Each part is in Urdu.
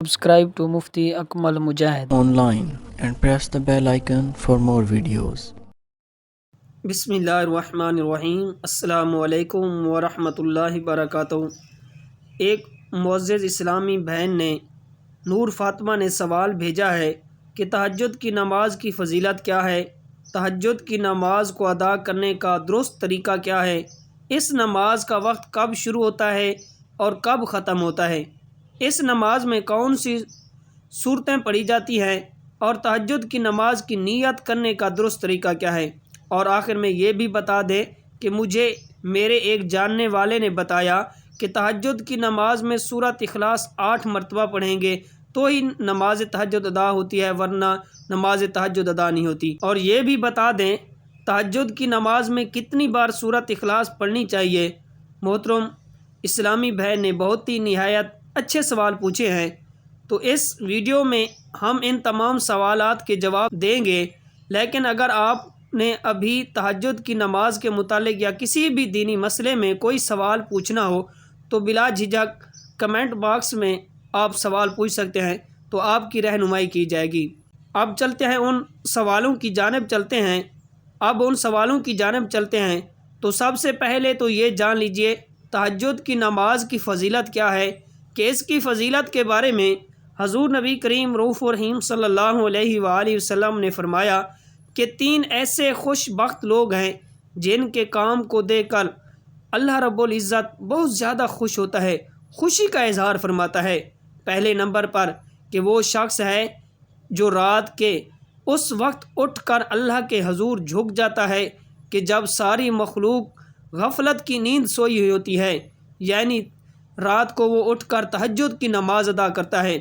Subscribe to Mufti Akmal Mujahid online and press the bell icon for more videos. بسم اللہ الرحمن الرحیم۔ السلام علیکم ورحمۃ اللہ وبرکاتہ۔ ایک معزز اسلامی بہن نے نور فاطمہ نے سوال بھیجا ہے کہ تہجد کی نماز کی فضیلت کیا ہے؟ تہجد کی نماز کو ادا کرنے کا درست طریقہ کیا ہے؟ اس نماز کا وقت کب شروع ہوتا ہے اور کب ختم ہوتا ہے؟ اس نماز میں کون سی صورتیں پڑھی جاتی ہیں اور تہجد کی نماز کی نیت کرنے کا درست طریقہ کیا ہے؟ اور آخر میں یہ بھی بتا دیں کہ مجھے میرے ایک جاننے والے نے بتایا کہ تہجد کی نماز میں سورۃ اخلاص 8 مرتبہ پڑھیں گے تو ہی نماز تہجد ادا ہوتی ہے، ورنہ نماز تہجد ادا نہیں ہوتی۔ اور یہ بھی بتا دیں تہجد کی نماز میں کتنی بار سورۃ اخلاص پڑھنی چاہیے۔ محترم اسلامی بہن نے بہت ہی نہایت اچھے سوال پوچھے ہیں، تو اس ویڈیو میں ہم ان تمام سوالات کے جواب دیں گے۔ لیکن اگر آپ نے ابھی تہجد کی نماز کے متعلق یا کسی بھی دینی مسئلے میں کوئی سوال پوچھنا ہو تو بلا جھجک کمنٹ باکس میں آپ سوال پوچھ سکتے ہیں، تو آپ کی رہنمائی کی جائے گی۔ اب چلتے ہیں ان سوالوں کی جانب چلتے ہیں۔ تو سب سے پہلے تو یہ جان لیجئے تہجد کی نماز کی فضیلت کیا ہے، کہ اس کی فضیلت کے بارے میں حضور نبی کریم رؤوف الرحیم صلی اللہ علیہ وآلہ وسلم نے فرمایا کہ 3 ایسے خوش بخت لوگ ہیں جن کے کام کو دیکھ کر اللہ رب العزت بہت زیادہ خوش ہوتا ہے، خوشی کا اظہار فرماتا ہے۔ پہلے نمبر پر کہ وہ شخص ہے جو رات کے اس وقت اٹھ کر اللہ کے حضور جھک جاتا ہے کہ جب ساری مخلوق غفلت کی نیند سوئی ہوئی ہوتی ہے، یعنی رات کو وہ اٹھ کر تہجد کی نماز ادا کرتا ہے۔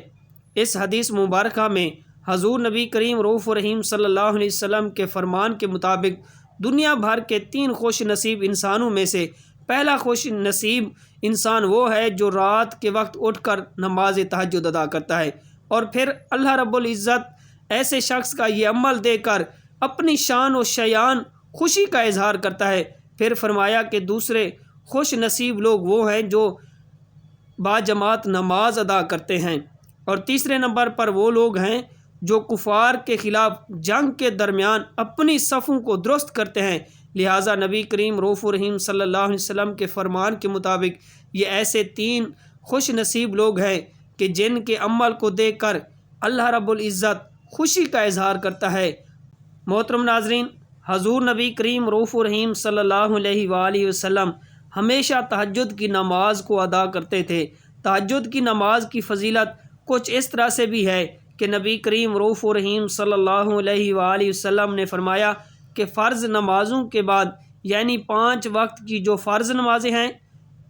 اس حدیث مبارکہ میں حضور نبی کریم رؤوف الرحیم صلی اللہ علیہ وسلم کے فرمان کے مطابق دنیا بھر کے 3 خوش نصیب انسانوں میں سے پہلا خوش نصیب انسان وہ ہے جو رات کے وقت اٹھ کر نماز تہجد ادا کرتا ہے، اور پھر اللہ رب العزت ایسے شخص کا یہ عمل دے کر اپنی شان و شیان خوشی کا اظہار کرتا ہے۔ پھر فرمایا کہ دوسرے خوش نصیب لوگ وہ ہیں جو باجماعت نماز ادا کرتے ہیں، اور تیسرے نمبر پر وہ لوگ ہیں جو کفار کے خلاف جنگ کے درمیان اپنی صفوں کو درست کرتے ہیں۔ لہٰذا نبی کریم رؤوف الرحیم صلی اللہ علیہ وسلم کے فرمان کے مطابق یہ ایسے 3 خوش نصیب لوگ ہیں کہ جن کے عمل کو دیکھ کر اللہ رب العزت خوشی کا اظہار کرتا ہے۔ محترم ناظرین، حضور نبی کریم رؤوف الرحیم صلی اللہ علیہ وآلہ وسلم ہمیشہ تہجد کی نماز کو ادا کرتے تھے۔ تہجد کی نماز کی فضیلت کچھ اس طرح سے بھی ہے کہ نبی کریم رؤوف الرحیم صلی اللہ علیہ وآلہ وسلم نے فرمایا کہ فرض نمازوں کے بعد، یعنی 5 وقت کی جو فرض نمازیں ہیں،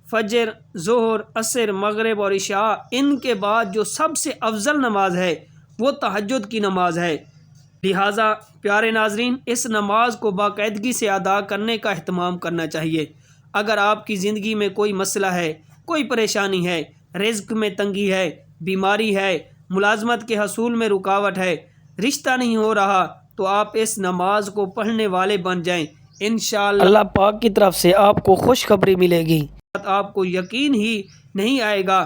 فجر، ظہر، عصر، مغرب اور عشاء، ان کے بعد جو سب سے افضل نماز ہے وہ تہجد کی نماز ہے۔ لہٰذا پیارے ناظرین، اس نماز کو باقاعدگی سے ادا کرنے کا اہتمام کرنا چاہیے۔ اگر آپ کی زندگی میں کوئی مسئلہ ہے، کوئی پریشانی ہے، رزق میں تنگی ہے، بیماری ہے، ملازمت کے حصول میں رکاوٹ ہے، رشتہ نہیں ہو رہا، تو آپ اس نماز کو پڑھنے والے بن جائیں۔ انشاءاللہ اللہ پاک کی طرف سے آپ کو خوشخبری ملے گی۔ آپ کو یقین ہی نہیں آئے گا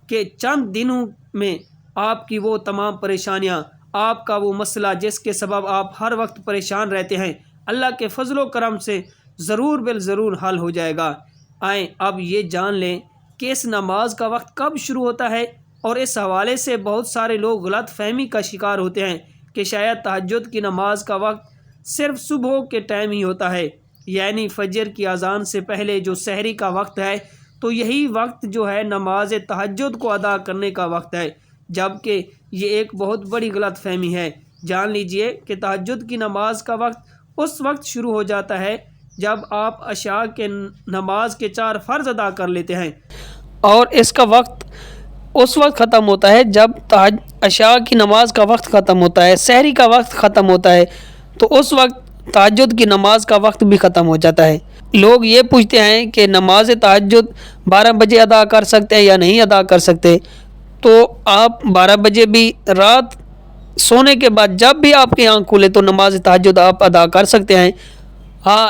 کہ چند دنوں میں آپ کی وہ تمام پریشانیاں، آپ کا وہ مسئلہ جس کے سبب آپ ہر وقت پریشان رہتے ہیں، اللہ کے فضل و کرم سے ضرور بالضرور حل ہو جائے گا۔ آئیں اب یہ جان لیں کہ اس نماز کا وقت کب شروع ہوتا ہے، اور اس حوالے سے بہت سارے لوگ غلط فہمی کا شکار ہوتے ہیں کہ شاید تہجد کی نماز کا وقت صرف صبح کے ٹائم ہی ہوتا ہے، یعنی فجر کی اذان سے پہلے جو سحری کا وقت ہے، تو یہی وقت جو ہے نماز تہجد کو ادا کرنے کا وقت ہے، جبکہ یہ ایک بہت بڑی غلط فہمی ہے۔ جان لیجئے کہ تہجد کی نماز کا وقت اس وقت شروع ہو جاتا ہے جب آپ عشاء کے نماز کے 4 فرض ادا کر لیتے ہیں، اور اس کا وقت اس وقت ختم ہوتا ہے جب عشاء کی نماز کا وقت ختم ہوتا ہے، سحری کا وقت ختم ہوتا ہے، تو اس وقت تہجد کی نماز کا وقت بھی ختم ہو جاتا ہے۔ لوگ یہ پوچھتے ہیں کہ نماز تہجد 12 بجے ادا کر سکتے ہیں یا نہیں ادا کر سکتے، تو آپ 12 بجے بھی، رات سونے کے بعد جب بھی آپ کی آنکھ کھلے تو نماز تہجد آپ ادا کر سکتے ہیں۔ ہاں،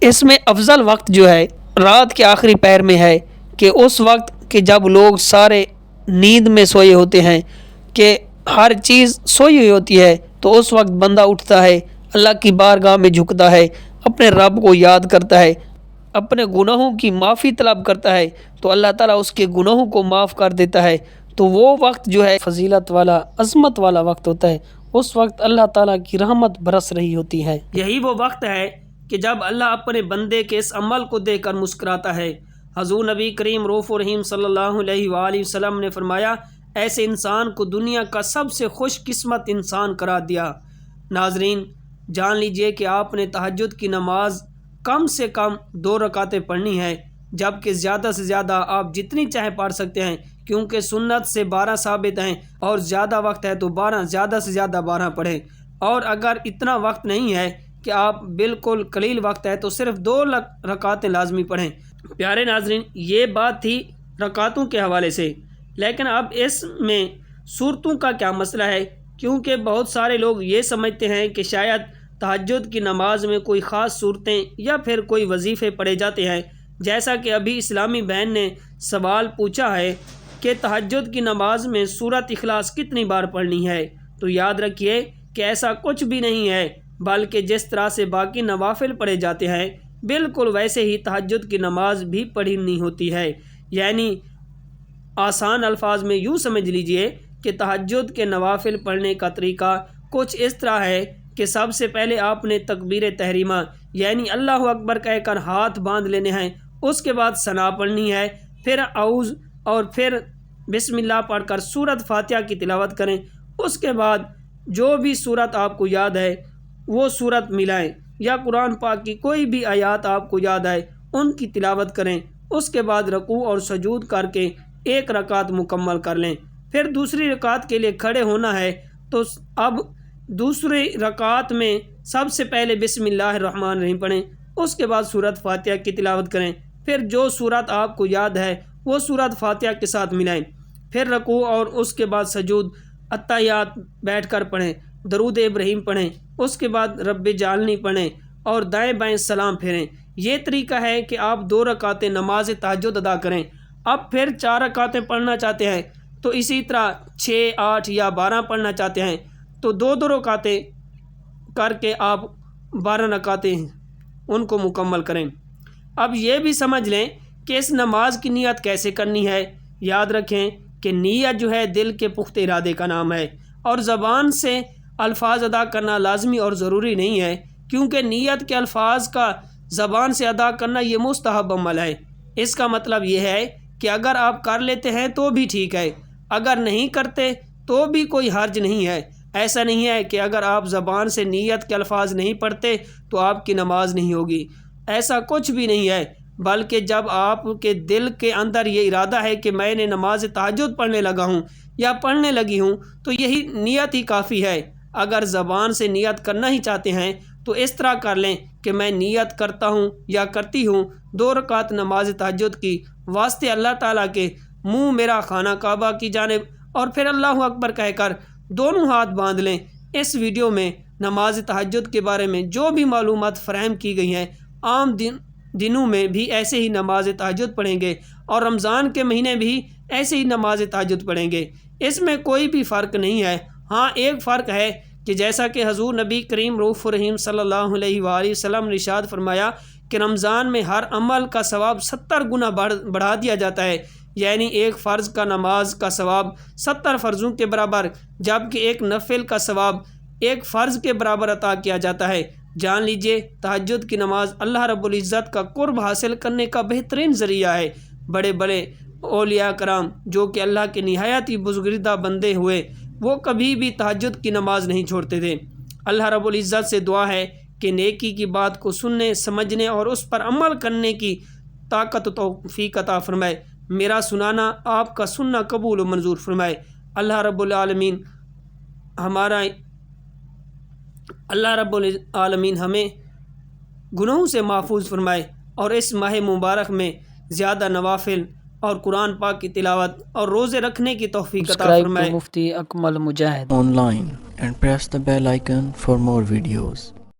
اس میں افضل وقت جو ہے رات کے آخری پہر میں ہے، کہ اس وقت کہ جب لوگ سارے نیند میں سوئے ہوتے ہیں، کہ ہر چیز سوئی ہوئی ہوتی ہے تو اس وقت بندہ اٹھتا ہے، اللہ کی بارگاہ میں جھکتا ہے، اپنے رب کو یاد کرتا ہے، اپنے گناہوں کی معافی طلب کرتا ہے تو اللہ تعالیٰ اس کے گناہوں کو معاف کر دیتا ہے۔ تو وہ وقت جو ہے فضیلت والا، عظمت والا وقت ہوتا ہے، اس وقت اللہ تعالیٰ کی رحمت برس رہی ہوتی ہے۔ یہی وہ وقت ہے کہ جب اللہ اپنے بندے کے اس عمل کو دیکھ کر مسکراتا ہے۔ حضور نبی کریم رؤوف الرحیم صلی اللہ علیہ وآلہ وسلم نے فرمایا، ایسے انسان کو دنیا کا سب سے خوش قسمت انسان قرار دیا۔ ناظرین، جان لیجئے کہ آپ نے تہجد کی نماز کم سے کم 2 رکعتیں پڑھنی ہے، جبکہ زیادہ سے زیادہ آپ جتنی چاہیں پڑھ سکتے ہیں، کیونکہ سنت سے 12 ثابت ہیں، اور زیادہ وقت ہے تو 12، زیادہ سے زیادہ 12 پڑھیں۔ اور اگر اتنا وقت نہیں ہے کہ آپ بالکل قلیل وقت ہے تو صرف 2 رکعتیں لازمی پڑھیں۔ پیارے ناظرین، یہ بات تھی رکعتوں کے حوالے سے، لیکن اب اس میں صورتوں کا کیا مسئلہ ہے؟ کیونکہ بہت سارے لوگ یہ سمجھتے ہیں کہ شاید تہجد کی نماز میں کوئی خاص صورتیں یا پھر کوئی وظیفے پڑھے جاتے ہیں، جیسا کہ ابھی اسلامی بہن نے سوال پوچھا ہے کہ تہجد کی نماز میں سورۃ اخلاص کتنی بار پڑھنی ہے؟ تو یاد رکھیے کہ ایسا کچھ بھی نہیں ہے، بلکہ جس طرح سے باقی نوافل پڑھے جاتے ہیں بالکل ویسے ہی تہجد کی نماز بھی پڑھنی ہوتی ہے۔ یعنی آسان الفاظ میں یوں سمجھ لیجئے کہ تہجد کے نوافل پڑھنے کا طریقہ کچھ اس طرح ہے کہ سب سے پہلے آپ نے تکبیر تحریمہ یعنی اللہ اکبر کہہ کر ہاتھ باندھ لینے ہیں، اس کے بعد ثنا پڑھنی ہے، پھر اعوذ اور پھر بسم اللہ پڑھ کر سورۃ فاتحہ کی تلاوت کریں۔ اس کے بعد جو بھی سورت آپ کو یاد ہے وہ سورت ملائیں، یا قرآن پاک کی کوئی بھی آیات آپ کو یاد آئے ان کی تلاوت کریں۔ اس کے بعد رکوع اور سجود کر کے 1 رکعت مکمل کر لیں۔ پھر دوسری رکعت کے لیے کھڑے ہونا ہے تو اب دوسری رکعت میں سب سے پہلے بسم اللہ الرحمن الرحیم پڑھیں، اس کے بعد سورۃ فاتحہ کی تلاوت کریں، پھر جو سورت آپ کو یاد ہے وہ سورۃ فاتحہ کے ساتھ ملائیں، پھر رکوع اور اس کے بعد سجود، اتحیات بیٹھ کر پڑھیں، درود ابراہیم پڑھیں، اس کے بعد رب جعلنی پڑھیں اور دائیں بائیں سلام پھیریں۔ یہ طریقہ ہے کہ آپ 2 رکعتیں نماز تہجد ادا کریں۔ اب پھر 4 رکعتیں پڑھنا چاہتے ہیں تو اسی طرح 6، 8 یا 12 پڑھنا چاہتے ہیں تو 2 رکعتیں کر کے آپ 12 رکعتیں ان کو مکمل کریں۔ اب یہ بھی سمجھ لیں کہ اس نماز کی نیت کیسے کرنی ہے۔ یاد رکھیں کہ نیت جو ہے دل کے پختہ ارادے کا نام ہے، اور زبان سے الفاظ ادا کرنا لازمی اور ضروری نہیں ہے، کیونکہ نیت کے الفاظ کا زبان سے ادا کرنا یہ مستحب عمل ہے۔ اس کا مطلب یہ ہے کہ اگر آپ کر لیتے ہیں تو بھی ٹھیک ہے، اگر نہیں کرتے تو بھی کوئی حرج نہیں ہے۔ ایسا نہیں ہے کہ اگر آپ زبان سے نیت کے الفاظ نہیں پڑھتے تو آپ کی نماز نہیں ہوگی، ایسا کچھ بھی نہیں ہے، بلکہ جب آپ کے دل کے اندر یہ ارادہ ہے کہ میں نے نماز تہجد پڑھنے لگا ہوں یا پڑھنے لگی ہوں تو یہی نیت ہی کافی ہے۔ اگر زبان سے نیت کرنا ہی چاہتے ہیں تو اس طرح کر لیں کہ میں نیت کرتا ہوں یا کرتی ہوں 2 رکعت نماز تہجد کی واسطے اللہ تعالیٰ کے، منہ میرا خانہ کعبہ کی جانب، اور پھر اللہ اکبر کہہ کر دونوں ہاتھ باندھ لیں۔ اس ویڈیو میں نماز تہجد کے بارے میں جو بھی معلومات فراہم کی گئی ہیں، عام دنوں میں بھی ایسے ہی نماز تہجد پڑھیں گے اور رمضان کے مہینے بھی ایسے ہی نماز تہجد پڑھیں گے، اس میں کوئی بھی فرق نہیں ہے۔ ہاں ایک فرق ہے کہ جیسا کہ حضور نبی کریم رؤوف الرحیم صلی اللہ علیہ وآلہ وسلم نے ارشاد فرمایا کہ رمضان میں ہر عمل کا ثواب 70 گنا بڑھا دیا جاتا ہے، یعنی ایک فرض کا نماز کا ثواب 70 فرضوں کے برابر، جبکہ ایک نفل کا ثواب ایک فرض کے برابر عطا کیا جاتا ہے۔ جان لیجئے تہجد کی نماز اللہ رب العزت کا قرب حاصل کرنے کا بہترین ذریعہ ہے۔ بڑے بڑے اولیاء کرام جو کہ اللہ کے نہایت ہی بزرگیدہ بندے ہوئے، وہ کبھی بھی تہجد کی نماز نہیں چھوڑتے تھے۔ اللہ رب العزت سے دعا ہے کہ نیکی کی بات کو سننے، سمجھنے اور اس پر عمل کرنے کی طاقت و توفیق عطا فرمائے۔ میرا سنانا آپ کا سننا قبول و منظور فرمائے۔ اللہ رب العالمین ہمیں گناہوں سے محفوظ فرمائے، اور اس ماہ مبارک میں زیادہ نوافل اور قرآن پاک کی تلاوت اور روزے رکھنے کی توفیق عطا فرمائے۔ مفتی اکمل مجاہد online and press the bell icon for more videos.